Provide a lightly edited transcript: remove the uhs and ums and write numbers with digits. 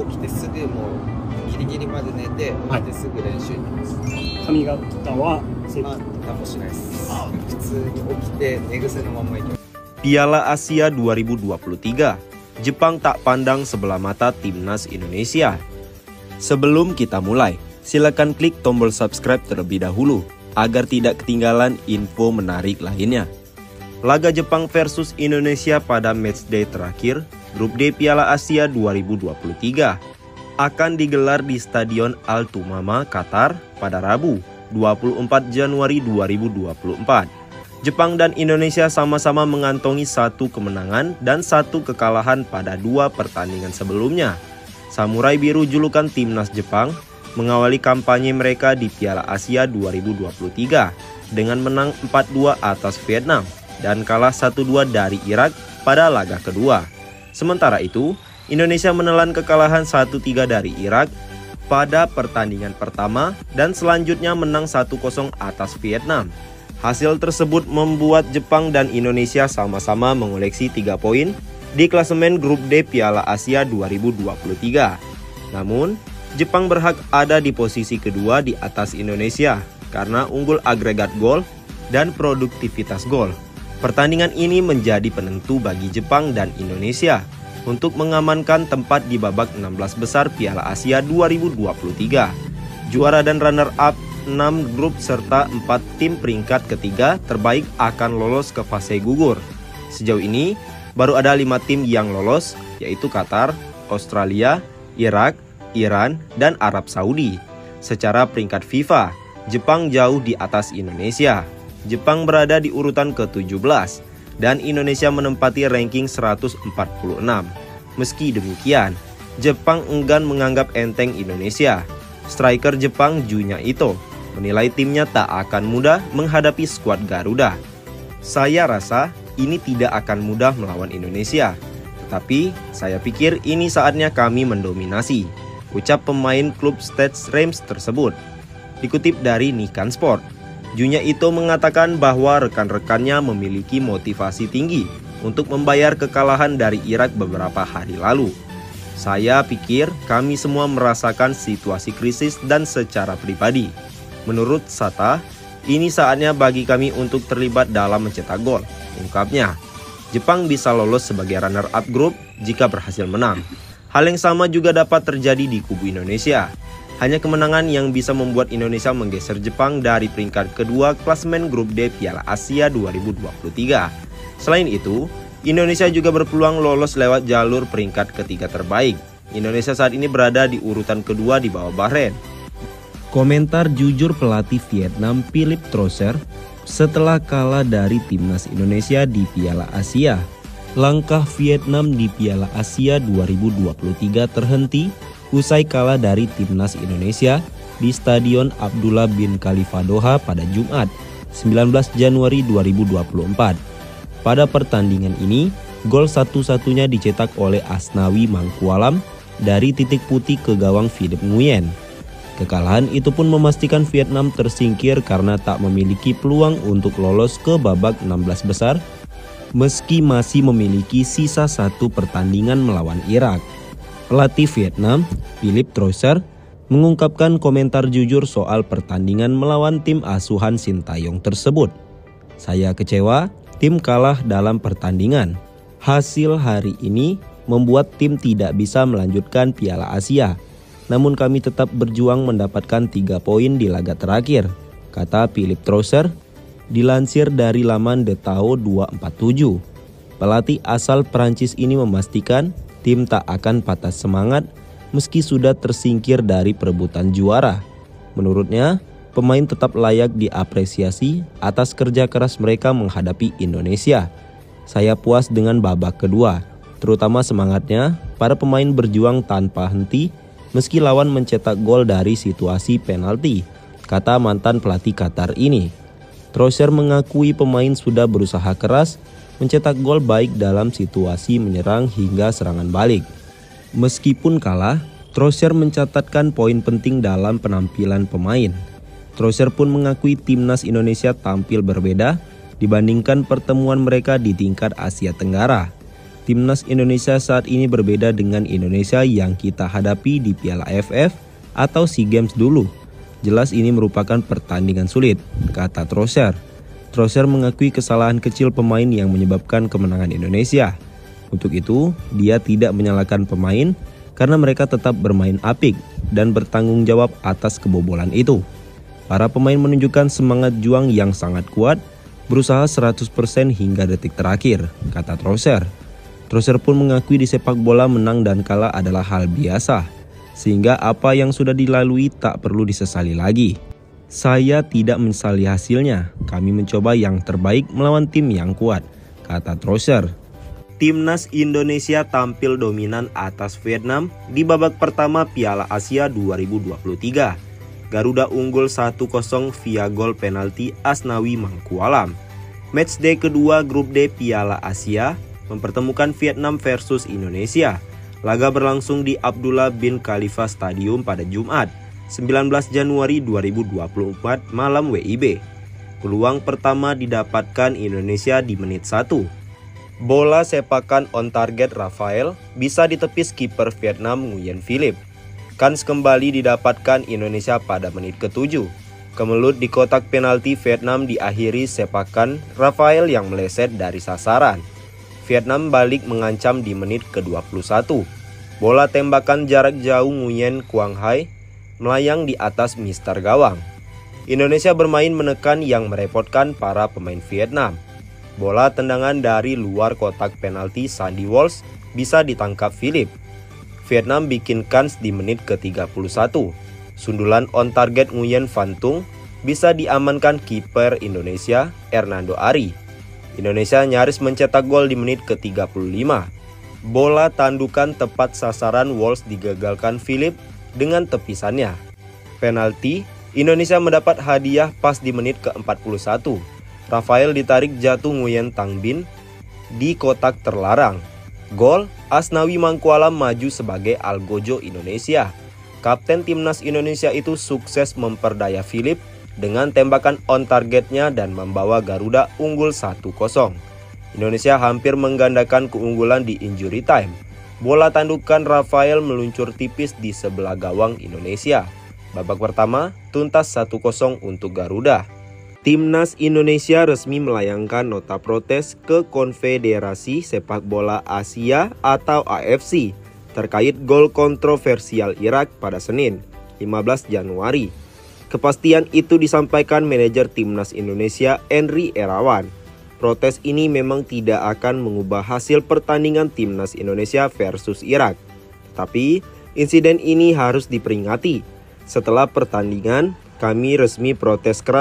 起きてすぐもうギリギリまで寝て起きてすぐ練習に行きます。髪型は何もしないです。普通に起きて寝癖のまま行きます。 Piala Asia 2023, Jepang tak pandang sebelah mata timnas Indonesia. Sebelum kita mulai, silakan klik tombol subscribe terlebih dahulu agar tidak ketinggalan info menarik lainnya. Laga Jepang versus Indonesia pada matchday terakhir Grup D Piala Asia 2023 akan digelar di Stadion Al Thumama, Qatar pada Rabu 24 Januari 2024. Jepang dan Indonesia sama-sama mengantongi 1 kemenangan dan 1 kekalahan pada 2 pertandingan sebelumnya. Samurai Biru julukan timnas Jepang mengawali kampanye mereka di Piala Asia 2023 dengan menang 4-2 atas Vietnam dan kalah 1-2 dari Irak pada laga kedua. Sementara itu, Indonesia menelan kekalahan 1-3 dari Irak pada pertandingan pertama dan selanjutnya menang 1-0 atas Vietnam. Hasil tersebut membuat Jepang dan Indonesia sama-sama mengoleksi 3 poin di klasemen Grup D Piala Asia 2023. Namun, Jepang berhak ada di posisi kedua di atas Indonesia karena unggul agregat gol dan produktivitas gol. Pertandingan ini menjadi penentu bagi Jepang dan Indonesia untuk mengamankan tempat di babak 16 besar Piala Asia 2023. Juara dan runner-up 6 grup serta 4 tim peringkat ketiga terbaik akan lolos ke fase gugur. Sejauh ini, baru ada 5 tim yang lolos, yaitu Qatar, Australia, Irak, Iran, dan Arab Saudi. Secara peringkat FIFA, Jepang jauh di atas Indonesia. Jepang berada di urutan ke-17 dan Indonesia menempati ranking 146. Meski demikian, Jepang enggan menganggap enteng Indonesia. Striker Jepang Junya Ito menilai timnya tak akan mudah menghadapi skuad Garuda. Saya rasa ini tidak akan mudah melawan Indonesia, tetapi saya pikir ini saatnya kami mendominasi, ucap pemain klub Stade Reims tersebut. Dikutip dari Nikan Sport, Junya Ito mengatakan bahwa rekan-rekannya memiliki motivasi tinggi untuk membayar kekalahan dari Irak beberapa hari lalu. Saya pikir kami semua merasakan situasi krisis dan secara pribadi. Menurut Sata, ini saatnya bagi kami untuk terlibat dalam mencetak gol, ungkapnya. Jepang bisa lolos sebagai runner-up grup jika berhasil menang. Hal yang sama juga dapat terjadi di kubu Indonesia. Hanya kemenangan yang bisa membuat Indonesia menggeser Jepang dari peringkat kedua klasemen Grup D Piala Asia 2023. Selain itu, Indonesia juga berpeluang lolos lewat jalur peringkat ketiga terbaik. Indonesia saat ini berada di urutan kedua di bawah Bahrain. Komentar jujur pelatih Vietnam Philipp Trosser setelah kalah dari timnas Indonesia di Piala Asia. Langkah Vietnam di Piala Asia 2023 terhenti usai kalah dari timnas Indonesia di Stadion Abdullah bin Khalifa Doha pada Jumat 19 Januari 2024. Pada pertandingan ini, gol satu-satunya dicetak oleh Asnawi Mangkualam dari titik putih ke gawang Philipp Nguyen. Kekalahan itu pun memastikan Vietnam tersingkir karena tak memiliki peluang untuk lolos ke babak 16 besar meski masih memiliki sisa 1 pertandingan melawan Irak. Pelatih Vietnam, Philipp Trosser, mengungkapkan komentar jujur soal pertandingan melawan tim asuhan Sintayong tersebut. Saya kecewa, tim kalah dalam pertandingan. Hasil hari ini membuat tim tidak bisa melanjutkan Piala Asia. Namun kami tetap berjuang mendapatkan 3 poin di laga terakhir, kata Philipp Trosser, dilansir dari laman The Tao 247. Pelatih asal Prancis ini memastikan tim tak akan patah semangat meski sudah tersingkir dari perebutan juara. Menurutnya, pemain tetap layak diapresiasi atas kerja keras mereka menghadapi Indonesia. Saya puas dengan babak kedua, terutama semangatnya para pemain berjuang tanpa henti meski lawan mencetak gol dari situasi penalti, kata mantan pelatih Qatar ini. Trosser mengakui pemain sudah berusaha keras mencetak gol baik dalam situasi menyerang hingga serangan balik. Meskipun kalah, Trosser mencatatkan poin penting dalam penampilan pemain. Trosser pun mengakui timnas Indonesia tampil berbeda dibandingkan pertemuan mereka di tingkat Asia Tenggara. Timnas Indonesia saat ini berbeda dengan Indonesia yang kita hadapi di Piala AFF atau SEA Games dulu. Jelas ini merupakan pertandingan sulit, kata Trossard. Trossard mengakui kesalahan kecil pemain yang menyebabkan kemenangan Indonesia. Untuk itu, dia tidak menyalahkan pemain karena mereka tetap bermain apik dan bertanggung jawab atas kebobolan itu. Para pemain menunjukkan semangat juang yang sangat kuat, berusaha 100% hingga detik terakhir, kata Trossard. Trossard pun mengakui di sepak bola menang dan kalah adalah hal biasa, sehingga apa yang sudah dilalui tak perlu disesali lagi. Saya tidak menyesali hasilnya, kami mencoba yang terbaik melawan tim yang kuat, kata Trossard. Timnas Indonesia tampil dominan atas Vietnam di babak pertama Piala Asia 2023. Garuda unggul 1-0 via gol penalti Asnawi Mangkualam. Matchday kedua grup D Piala Asia mempertemukan Vietnam versus Indonesia. Laga berlangsung di Abdullah bin Khalifa Stadium pada Jumat, 19 Januari 2024 malam WIB. Peluang pertama didapatkan Indonesia di menit 1. Bola sepakan on target Rafael bisa ditepis kiper Vietnam Nguyen Philip. Kans kembali didapatkan Indonesia pada menit ke-7. Kemelut di kotak penalti Vietnam diakhiri sepakan Rafael yang meleset dari sasaran. Vietnam balik mengancam di menit ke-21. Bola tembakan jarak jauh Nguyen Quang Hai melayang di atas mister gawang. Indonesia bermain menekan yang merepotkan para pemain Vietnam. Bola tendangan dari luar kotak penalti Sandy Walsh bisa ditangkap Philip. Vietnam bikin kans di menit ke-31. Sundulan on target Nguyen Van Tung bisa diamankan kiper Indonesia Hernando Ari. Indonesia nyaris mencetak gol di menit ke-35. Bola tandukan tepat sasaran Walsh digagalkan Philip dengan tepisannya. Penalti, Indonesia mendapat hadiah pas di menit ke-41. Rafael ditarik jatuh Nguyen Thanh Binh di kotak terlarang. Gol, Asnawi Mangkualam maju sebagai algojo Indonesia. Kapten Timnas Indonesia itu sukses memperdaya Philip dengan tembakan on targetnya dan membawa Garuda unggul 1-0. Indonesia hampir menggandakan keunggulan di injury time. Bola tandukan Rafael meluncur tipis di sebelah gawang Indonesia. Babak pertama tuntas 1-0 untuk Garuda. Timnas Indonesia resmi melayangkan nota protes ke Konfederasi Sepak Bola Asia atau AFC terkait gol kontroversial Irak pada Senin, 15 Januari. Kepastian itu disampaikan manajer Timnas Indonesia Henry Irawan. Protes ini memang tidak akan mengubah hasil pertandingan Timnas Indonesia versus Irak. Tapi insiden ini harus diperingati. Setelah pertandingan, kami resmi protes keras